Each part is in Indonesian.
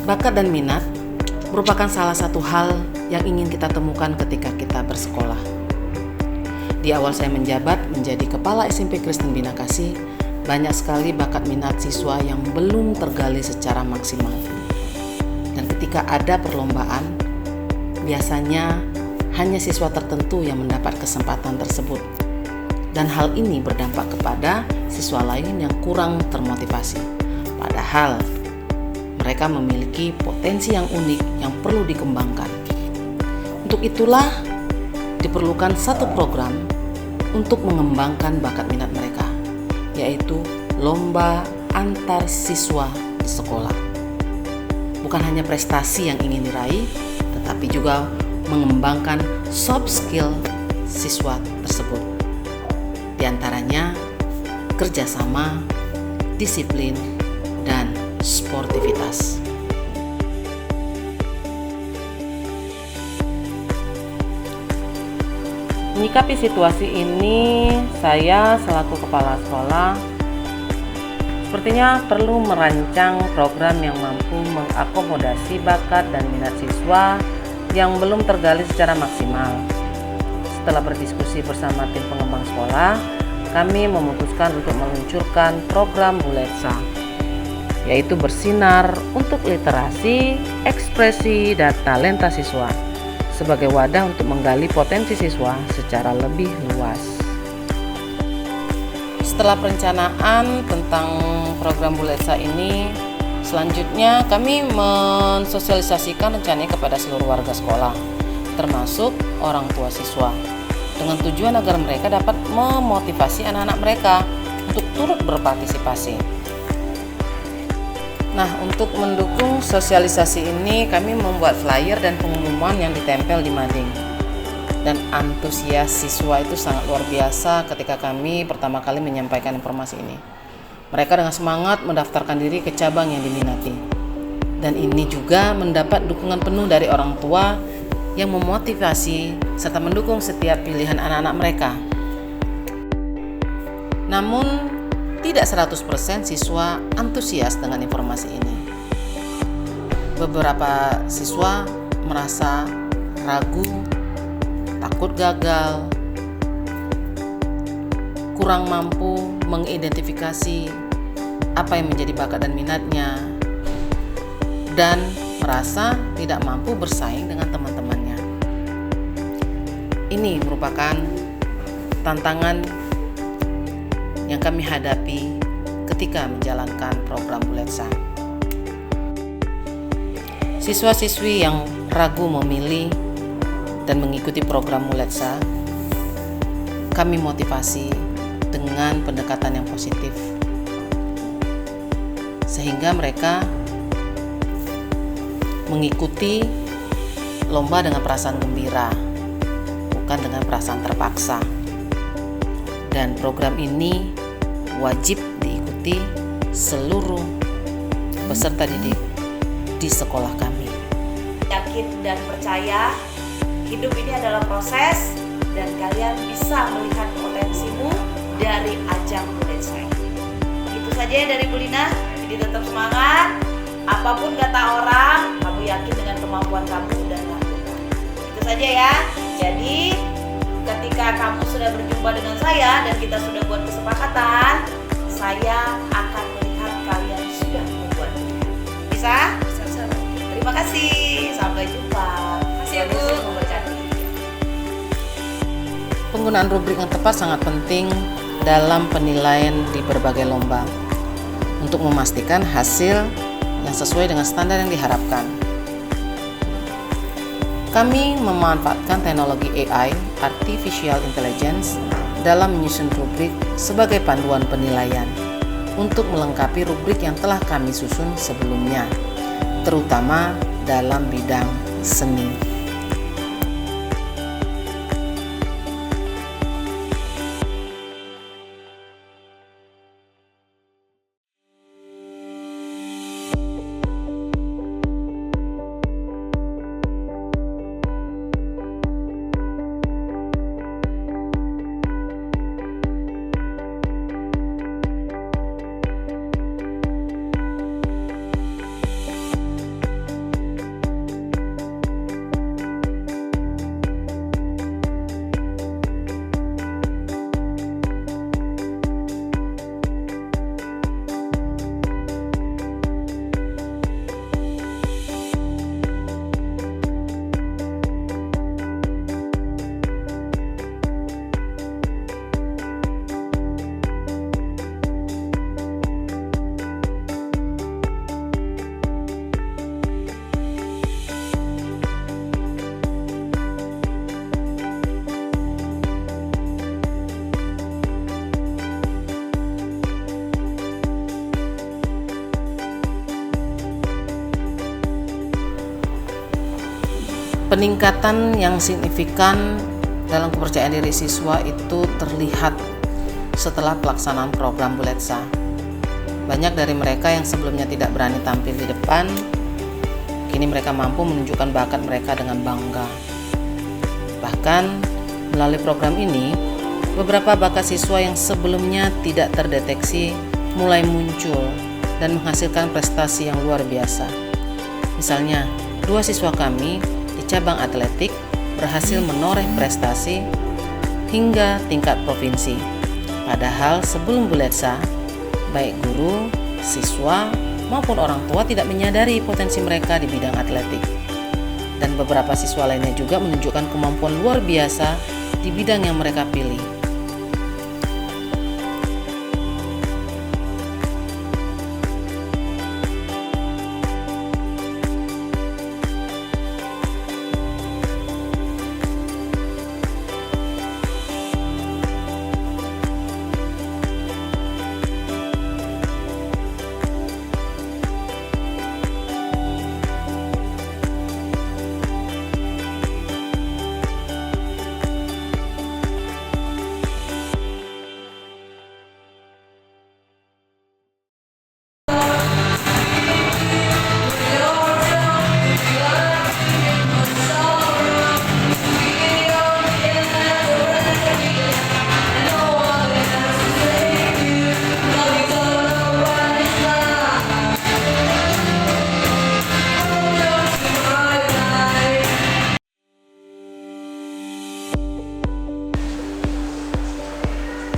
Bakat dan minat merupakan salah satu hal yang ingin kita temukan ketika kita bersekolah. Di awal saya menjabat menjadi Kepala SMP Kristen Bina Kasih, banyak sekali bakat minat siswa yang belum tergali secara maksimal. Dan ketika ada perlombaan, biasanya hanya siswa tertentu yang mendapat kesempatan tersebut. Dan hal ini berdampak kepada siswa lain yang kurang termotivasi. Padahal mereka memiliki potensi yang unik yang perlu dikembangkan. Untuk itulah diperlukan satu program untuk mengembangkan bakat minat mereka, yaitu lomba antar siswa di sekolah. Bukan hanya prestasi yang ingin diraih, tetapi juga mengembangkan soft skill siswa tersebut. Di antaranya kerjasama, disiplin, dan sportivitas. Menyikapi situasi ini, saya selaku kepala sekolah sepertinya perlu merancang program yang mampu mengakomodasi bakat dan minat siswa yang belum tergali secara maksimal. Setelah berdiskusi bersama tim pengembang sekolah, kami memutuskan untuk meluncurkan program Buletsa, yaitu bersinar untuk literasi, ekspresi, dan talenta siswa sebagai wadah untuk menggali potensi siswa secara lebih luas. Setelah perencanaan tentang program Buletsa ini, selanjutnya kami mensosialisasikan rencananya kepada seluruh warga sekolah, termasuk orang tua siswa, dengan tujuan agar mereka dapat memotivasi anak-anak mereka untuk turut berpartisipasi. Nah, untuk mendukung sosialisasi ini, kami membuat flyer dan pengumuman yang ditempel di mading. Dan antusias siswa itu sangat luar biasa ketika kami pertama kali menyampaikan informasi ini. Mereka dengan semangat mendaftarkan diri ke cabang yang diminati. Dan ini juga mendapat dukungan penuh dari orang tua yang memotivasi serta mendukung setiap pilihan anak-anak mereka. Namun, tidak 100% siswa antusias dengan informasi ini. Beberapa siswa merasa ragu, takut gagal, kurang mampu mengidentifikasi apa yang menjadi bakat dan minatnya, dan merasa tidak mampu bersaing dengan teman-temannya. Ini merupakan tantangan yang kami hadapi ketika menjalankan program Buletsa. Siswa-siswi yang ragu memilih dan mengikuti program Buletsa, kami motivasi dengan pendekatan yang positif, sehingga mereka mengikuti lomba dengan perasaan gembira, bukan dengan perasaan terpaksa. Dan program ini wajib diikuti seluruh peserta didik di sekolah kami. Yakin dan percaya hidup ini adalah proses dan kalian bisa melihat potensimu dari ajang Buletsa. Itu saja dari Bu Lina. Jadi tetap semangat. Apapun kata orang, kamu yakin dengan kemampuan kamu dan lakukan. Itu saja ya. Jadi ketika kamu sudah berjumpa dengan saya dan kita sudah buat kesepakatan, saya akan melihat kalian sudah membuat pilihan. Bisa? Bisa. Terima kasih. Sampai jumpa. Makasih ya, Bu. Penggunaan rubrik yang tepat sangat penting dalam penilaian di berbagai lomba untuk memastikan hasil yang sesuai dengan standar yang diharapkan. Kami memanfaatkan teknologi AI, Artificial Intelligence, dalam menyusun rubrik sebagai panduan penilaian untuk melengkapi rubrik yang telah kami susun sebelumnya, terutama dalam bidang seni. Peningkatan yang signifikan dalam kepercayaan diri siswa itu terlihat setelah pelaksanaan program Buletsa. Banyak dari mereka yang sebelumnya tidak berani tampil di depan, kini mereka mampu menunjukkan bakat mereka dengan bangga. Bahkan melalui program ini, beberapa bakat siswa yang sebelumnya tidak terdeteksi mulai muncul dan menghasilkan prestasi yang luar biasa. Misalnya, 2 siswa kami di cabang atletik berhasil menoreh prestasi hingga tingkat provinsi. Padahal sebelum Buletsa, baik guru, siswa, maupun orang tua tidak menyadari potensi mereka di bidang atletik. Dan beberapa siswa lainnya juga menunjukkan kemampuan luar biasa di bidang yang mereka pilih.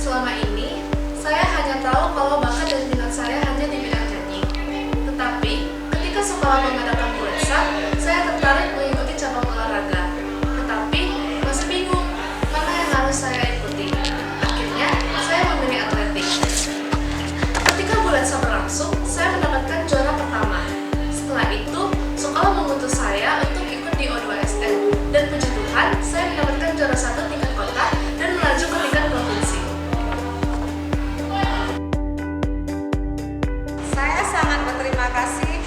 Selama ini, saya hanya tahu kalau bakat dan minat saya hanya di bidang nyanyi. Tetapi, ketika sekolah mengadakan Buletsa, saya tertarik mengikuti cabang olahraga. Tetapi, masih bingung mana yang harus saya ikuti. Akhirnya, saya memilih atletik. Ketika Buletsa berlangsung, saya mendapatkan juara pertama. Setelah itu, sekolah mengutus saya untuk ikut di O2SN. Dan puji Tuhan, saya mendapatkan juara 1 tingkat kota dan melaju ke tingkat provinsi. Saya sangat berterima kasih